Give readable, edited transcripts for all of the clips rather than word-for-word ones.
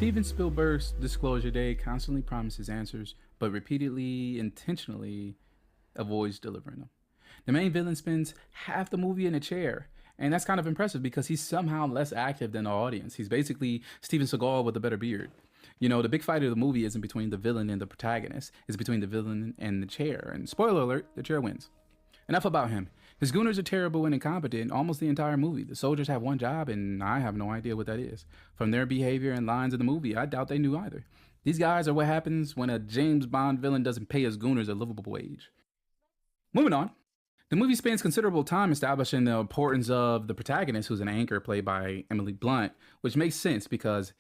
Steven Spielberg's Disclosure Day constantly promises answers, but repeatedly, intentionally avoids delivering them. The main villain spends half the movie in a chair, and that's kind of impressive because he's somehow less active than the audience. He's basically Steven Seagal with a better beard. You know, the big fight of the movie isn't between the villain and the protagonist, it's between the villain and the chair. And spoiler alert, the chair wins. Enough about him. His gooners are terrible and incompetent almost the entire movie. The soldiers have one job, and I have no idea what that is. From their behavior and lines in the movie, I doubt they knew either. These guys are what happens when a James Bond villain doesn't pay his gooners a livable wage. Moving on. The movie spends considerable time establishing the importance of the protagonist, who's an anchor played by Emily Blunt, which makes sense because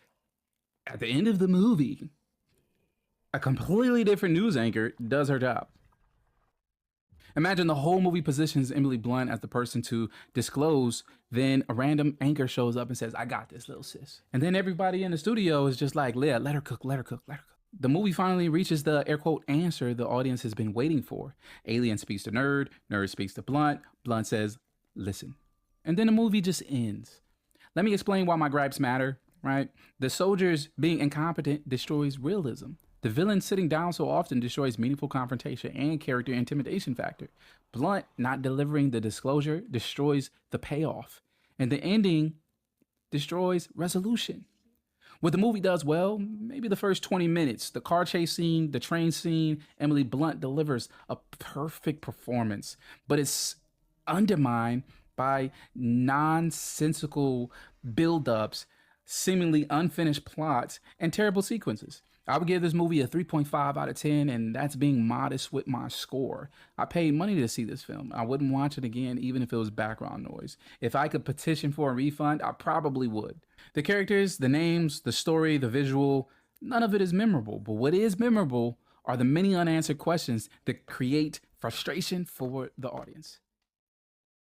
at the end of the movie, a completely different news anchor does her job. Imagine the whole movie positions Emily Blunt as the person to disclose, then a random anchor shows up and says, "I got this, little sis." And then everybody in the studio is just like, "Leah, let her cook, let her cook, let her cook." The movie finally reaches the air quote answer the audience has been waiting for. Alien speaks to Nerd, Nerd speaks to Blunt, Blunt says, "Listen." And then the movie just ends. Let me explain why my gripes matter, right? The soldiers being incompetent destroys realism. The villain sitting down so often destroys meaningful confrontation and character intimidation factor. Blunt not delivering the disclosure destroys the payoff. And the ending destroys resolution. What the movie does well, maybe the first 20 minutes, the car chase scene, the train scene, Emily Blunt delivers a perfect performance, but it's undermined by nonsensical buildups, seemingly unfinished plots, and terrible sequences. I would give this movie a 3.5 out of 10, and that's being modest with my score. I paid money to see this film. I wouldn't watch it again, even if it was background noise. If I could petition for a refund, I probably would. The characters, the names, the story, the visual, none of it is memorable. But what is memorable are the many unanswered questions that create frustration for the audience.